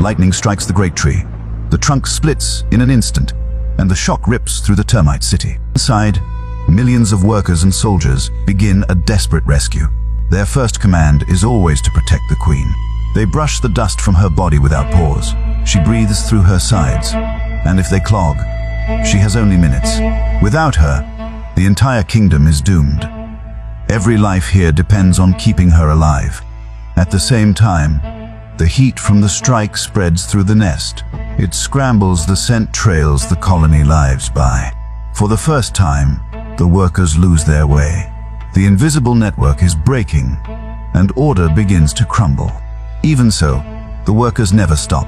Lightning strikes the great tree. The trunk splits in an instant, and the shock rips through the termite city. Inside, millions of workers and soldiers begin a desperate rescue. Their first command is always to protect the queen. They brush the dust from her body without pause. She breathes through her sides, and if they clog, she has only minutes. Without her, the entire kingdom is doomed. Every life here depends on keeping her alive. At the same time, the heat from the strike spreads through the nest. It scrambles the scent trails the colony lives by. For the first time, the workers lose their way. The invisible network is breaking, and order begins to crumble. Even so, the workers never stop.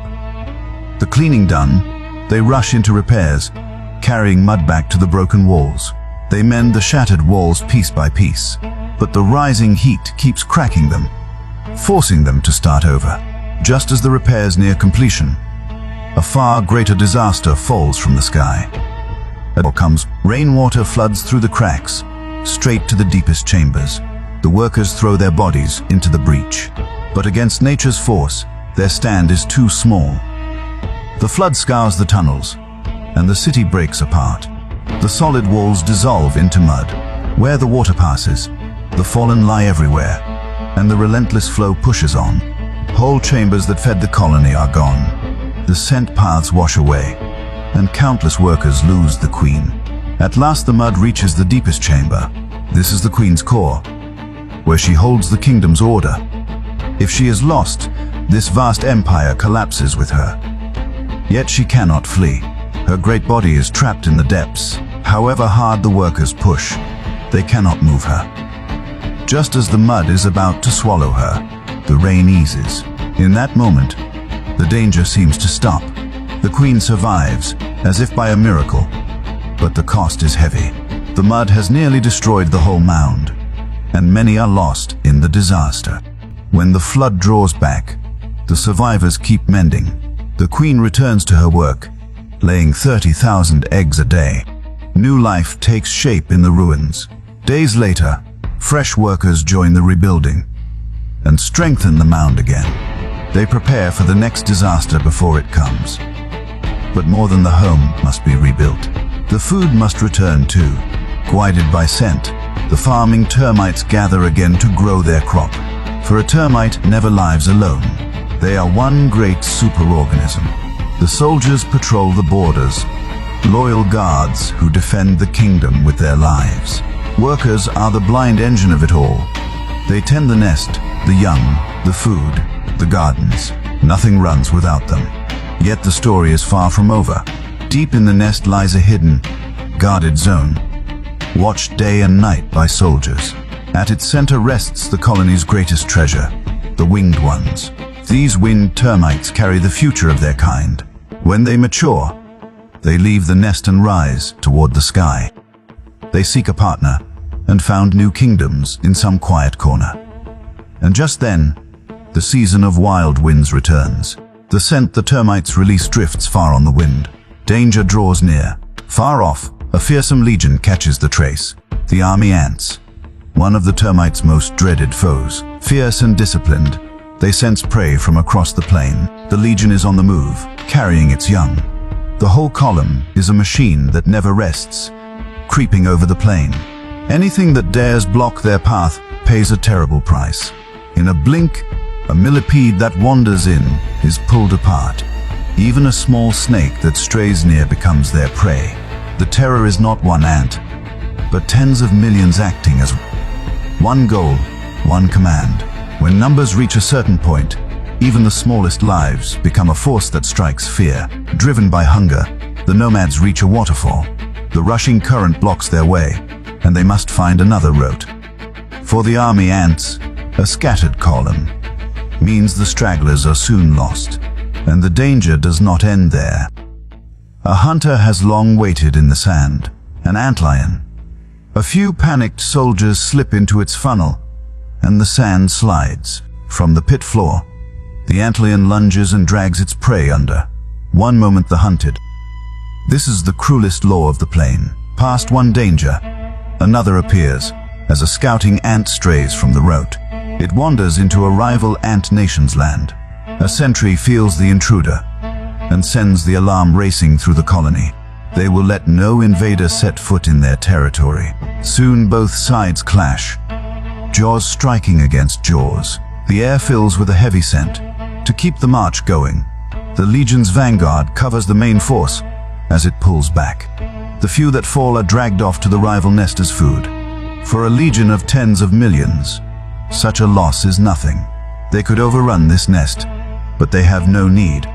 The cleaning done, they rush into repairs, carrying mud back to the broken walls. They mend the shattered walls piece by piece, but the rising heat keeps cracking them, forcing them to start over. Just as the repairs near completion, a far greater disaster falls from the sky. Comes rainwater floods through the cracks, straight to the deepest chambers. The workers throw their bodies into the breach, but against nature's force, their stand is too small. The flood scours the tunnels, and the city breaks apart. The solid walls dissolve into mud. Where the water passes, the fallen lie everywhere, and the relentless flow pushes on. Whole chambers that fed the colony are gone. The scent paths wash away, and countless workers lose the queen. At last the mud reaches the deepest chamber. This is the queen's core, where she holds the kingdom's order. If she is lost, this vast empire collapses with her. Yet she cannot flee. Her great body is trapped in the depths. However hard the workers push, they cannot move her. Just as the mud is about to swallow her, the rain eases. In that moment, the danger seems to stop. The queen survives, as if by a miracle, but the cost is heavy. The mud has nearly destroyed the whole mound, and many are lost in the disaster. When the flood draws back, the survivors keep mending. The queen returns to her work, laying 30,000 eggs a day. New life takes shape in the ruins. Days later, fresh workers join the rebuilding and strengthen the mound again. They prepare for the next disaster before it comes. But more than the home must be rebuilt. The food must return too. Guided by scent, the farming termites gather again to grow their crop. For a termite never lives alone. They are one great superorganism. The soldiers patrol the borders, loyal guards who defend the kingdom with their lives. Workers are the blind engine of it all. They tend the nest, the young, the food, the gardens. Nothing runs without them. Yet the story is far from over. Deep in the nest lies a hidden, guarded zone, watched day and night by soldiers. At its center rests the colony's greatest treasure, the winged ones. These winged termites carry the future of their kind. When they mature, they leave the nest and rise toward the sky. They seek a partner and found new kingdoms in some quiet corner. And just then, the season of wild winds returns. The scent the termites release drifts far on the wind. Danger draws near. Far off, a fearsome legion catches the trace. The army ants, one of the termites' most dreaded foes. Fierce and disciplined, they sense prey from across the plain. The legion is on the move, carrying its young. The whole column is a machine that never rests, creeping over the plain. Anything that dares block their path pays a terrible price. In a blink, a millipede that wanders in is pulled apart. Even a small snake that strays near becomes their prey. The terror is not one ant, but tens of millions acting as one goal, one command. When numbers reach a certain point, even the smallest lives become a force that strikes fear. Driven by hunger, the nomads reach a waterfall. The rushing current blocks their way, and they must find another route. For the army ants, a scattered column means the stragglers are soon lost, and the danger does not end there. A hunter has long waited in the sand, an antlion. A few panicked soldiers slip into its funnel, and the sand slides. From the pit floor, the antlion lunges and drags its prey under. One moment the hunted. This is the cruelest law of the plain. Past one danger, another appears, as a scouting ant strays from the route. It wanders into a rival ant nation's land. A sentry feels the intruder and sends the alarm racing through the colony. They will let no invader set foot in their territory. Soon both sides clash, jaws striking against jaws. The air fills with a heavy scent. To keep the march going, the Legion's vanguard covers the main force as it pulls back. The few that fall are dragged off to the rival nest as food. For a legion of tens of millions, such a loss is nothing. They could overrun this nest, but they have no need.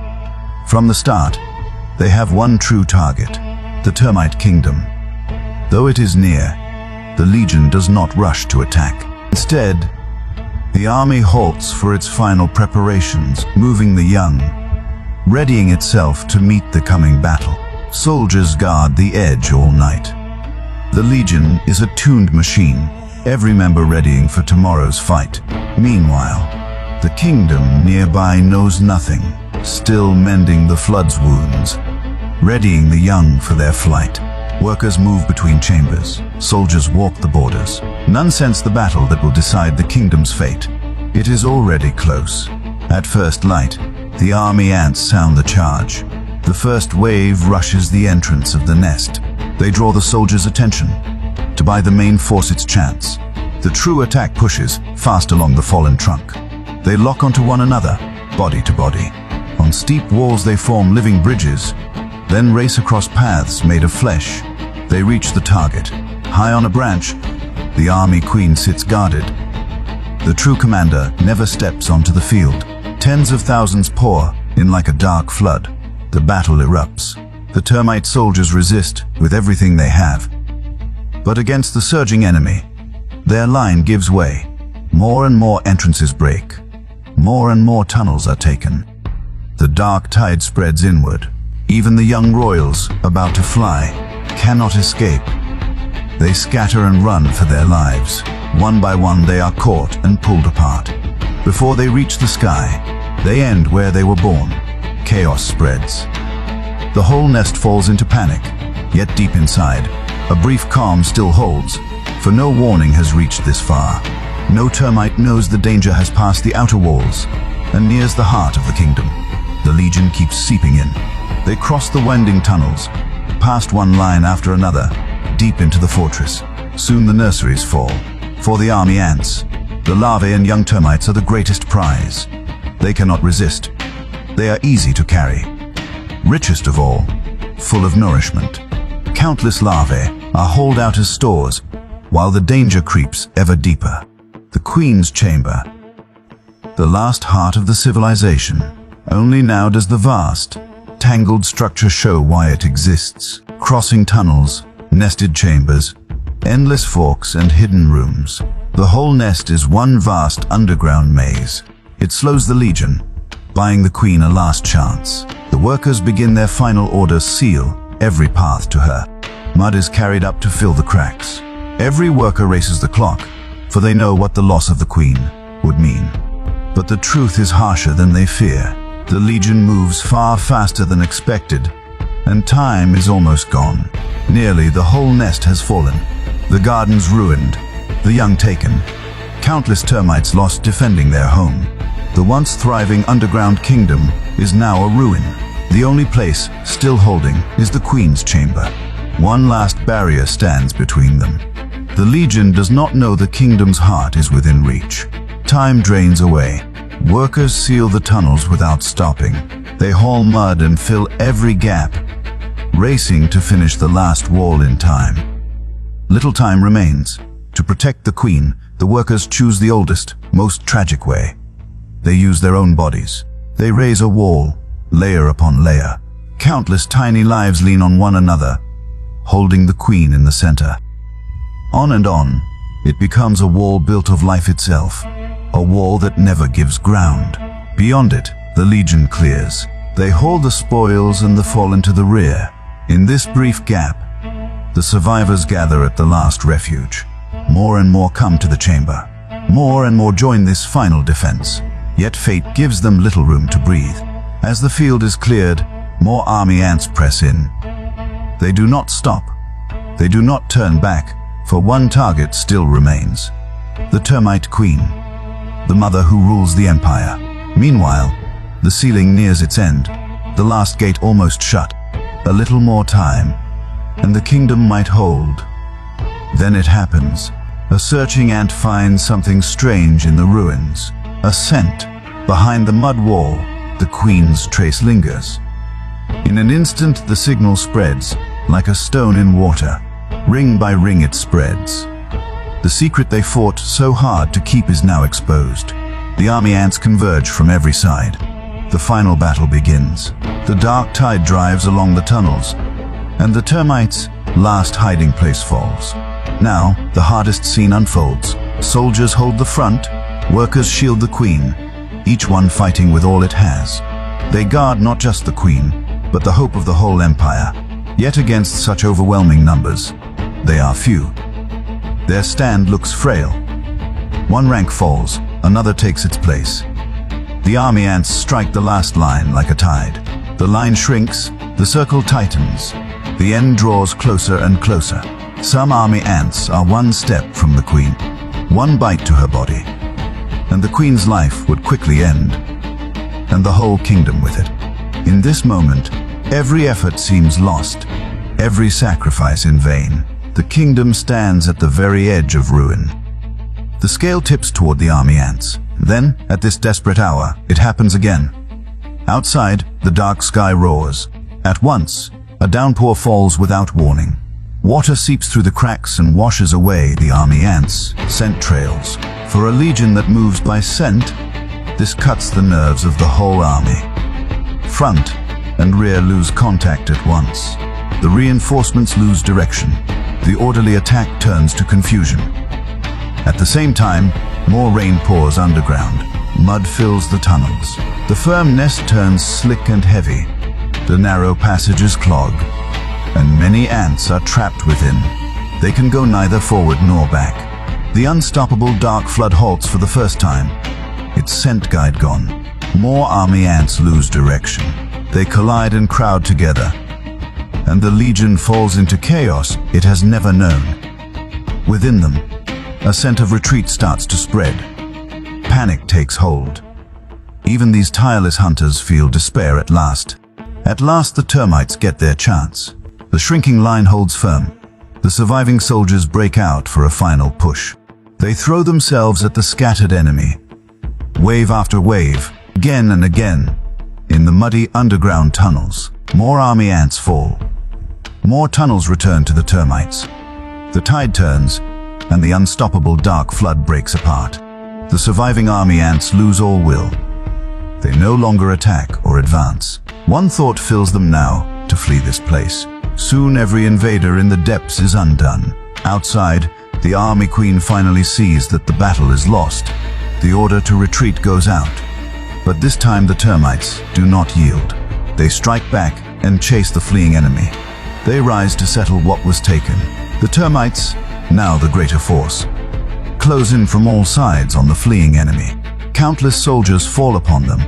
From the start, they have one true target, the Termite Kingdom. Though it is near, the Legion does not rush to attack. Instead, the army halts for its final preparations, moving the young, readying itself to meet the coming battle. Soldiers guard the edge all night. The Legion is a tuned machine, every member readying for tomorrow's fight. Meanwhile, the kingdom nearby knows nothing, still mending the flood's wounds, readying the young for their flight. Workers move between chambers. Soldiers walk the borders. None sense the battle that will decide the kingdom's fate. It is already close. At first light, the army ants sound the charge. The first wave rushes the entrance of the nest. They draw the soldiers' attention to buy the main force its chance. The true attack pushes fast along the fallen trunk. They lock onto one another, body to body. On steep walls they form living bridges, then race across paths made of flesh. They reach the target. High on a branch, the army queen sits guarded. The true commander never steps onto the field. Tens of thousands pour in like a dark flood. The battle erupts. The termite soldiers resist with everything they have. But against the surging enemy, their line gives way. More and more entrances break. More and more tunnels are taken. The dark tide spreads inward. Even the young royals, about to fly, cannot escape. They scatter and run for their lives. One by one they are caught and pulled apart. Before they reach the sky, they end where they were born. Chaos spreads. The whole nest falls into panic, yet deep inside, a brief calm still holds, for no warning has reached this far. No termite knows the danger has passed the outer walls and nears the heart of the kingdom. The Legion keeps seeping in. They cross the winding tunnels, past one line after another, deep into the fortress. Soon the nurseries fall. For the army ants, the larvae and young termites are the greatest prize. They cannot resist. They are easy to carry. Richest of all, full of nourishment. Countless larvae are hauled out as stores, while the danger creeps ever deeper. The Queen's Chamber, the last heart of the civilization. Only now does the vast, tangled structure show why it exists. Crossing tunnels, nested chambers, endless forks and hidden rooms. The whole nest is one vast underground maze. It slows the Legion, buying the Queen a last chance. The workers begin their final orders, seal every path to her. Mud is carried up to fill the cracks. Every worker races the clock, for they know what the loss of the Queen would mean. But the truth is harsher than they fear. The Legion moves far faster than expected, and time is almost gone. Nearly the whole nest has fallen. The gardens ruined, the young taken. Countless termites lost defending their home. The once thriving underground kingdom is now a ruin. The only place still holding is the Queen's Chamber. One last barrier stands between them. The Legion does not know the kingdom's heart is within reach. Time drains away. Workers seal the tunnels without stopping. They haul mud and fill every gap, racing to finish the last wall in time. Little time remains. To protect the Queen, the workers choose the oldest, most tragic way. They use their own bodies. They raise a wall, layer upon layer. Countless tiny lives lean on one another, holding the Queen in the center. On and on, it becomes a wall built of life itself. A wall that never gives ground. Beyond it, the Legion clears. They haul the spoils and the fallen to the rear. In this brief gap, the survivors gather at the last refuge. More and more come to the chamber. More and more join this final defense. Yet fate gives them little room to breathe. As the field is cleared, more army ants press in. They do not stop. They do not turn back, for one target still remains. The Termite Queen, the mother who rules the empire. Meanwhile, The ceiling nears its end, the last gate almost shut. A little more time, and the kingdom might hold. Then it happens. A searching ant finds something strange in the ruins. A scent. Behind the mud wall, the queen's trace lingers. In an instant, the signal spreads, like a stone in water. Ring by ring it spreads. The secret they fought so hard to keep is now exposed. The army ants converge from every side. The final battle begins. The dark tide drives along the tunnels, and the termites' last hiding place falls. Now, the hardest scene unfolds. Soldiers hold the front, workers shield the queen, each one fighting with all it has. They guard not just the queen, but the hope of the whole empire. Yet against such overwhelming numbers, they are few. Their stand looks frail. One rank falls, another takes its place. The army ants strike the last line like a tide. The line shrinks, the circle tightens. The end draws closer and closer. Some army ants are one step from the queen, one bite to her body, and the queen's life would quickly end, and the whole kingdom with it. In this moment, every effort seems lost, every sacrifice in vain. The kingdom stands at the very edge of ruin. The scale tips toward the army ants. Then, at this desperate hour, it happens again. Outside, the dark sky roars. At once, a downpour falls without warning. Water seeps through the cracks and washes away the army ants' scent trails. For a legion that moves by scent, this cuts the nerves of the whole army. Front and rear lose contact at once. The reinforcements lose direction. The orderly attack turns to confusion. At the same time, more rain pours underground. Mud fills the tunnels. The firm nest turns slick and heavy. The narrow passages clog, and many ants are trapped within. They can go neither forward nor back. The unstoppable dark flood halts for the first time, its scent guide gone. More army ants lose direction. They collide and crowd together, and the legion falls into chaos it has never known. Within them, a scent of retreat starts to spread. Panic takes hold. Even these tireless hunters feel despair at last. At last the termites get their chance. The shrinking line holds firm. The surviving soldiers break out for a final push. They throw themselves at the scattered enemy. Wave after wave, again and again. In the muddy underground tunnels, more army ants fall. More tunnels return to the termites. The tide turns, and the unstoppable dark flood breaks apart. The surviving army ants lose all will. They no longer attack or advance. One thought fills them now: to flee this place. Soon every invader in the depths is undone. Outside, the army queen finally sees that the battle is lost. The order to retreat goes out. But this time the termites do not yield. They strike back and chase the fleeing enemy. They rise to settle what was taken. The termites, now the greater force, close in from all sides on the fleeing enemy. Countless soldiers fall upon them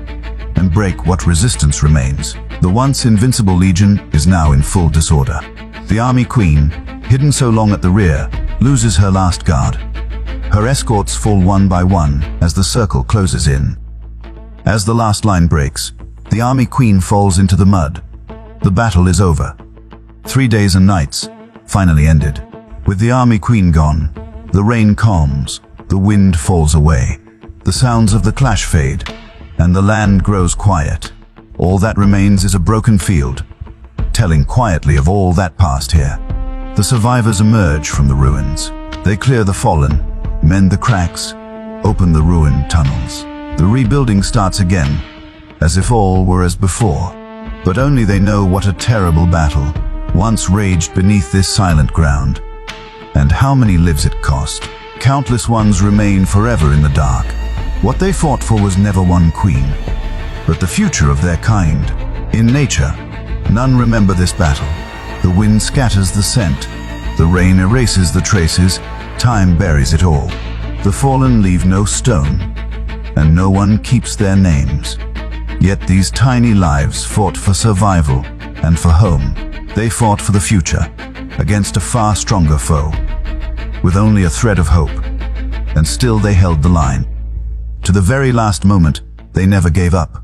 and break what resistance remains. The once invincible legion is now in full disorder. The army queen, hidden so long at the rear, loses her last guard. Her escorts fall one by one as the circle closes in. As the last line breaks, the army queen falls into the mud. The battle is over. 3 days and nights finally ended. With the army queen gone, the rain calms, the wind falls away. The sounds of the clash fade, and the land grows quiet. All that remains is a broken field, telling quietly of all that passed here. The survivors emerge from the ruins. They clear the fallen, mend the cracks, open the ruined tunnels. The rebuilding starts again, as if all were as before. But only they know what a terrible battle once raged beneath this silent ground, and how many lives it cost. Countless ones remain forever in the dark. What they fought for was never one queen, but the future of their kind. In nature, none remember this battle. The wind scatters the scent, the rain erases the traces, time buries it all. The fallen leave no stone, and no one keeps their names. Yet these tiny lives fought for survival and for home. They fought for the future, against a far stronger foe, with only a thread of hope, and still they held the line. To the very last moment, they never gave up.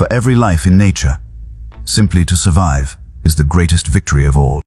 for every life in nature. Simply to survive is the greatest victory of all.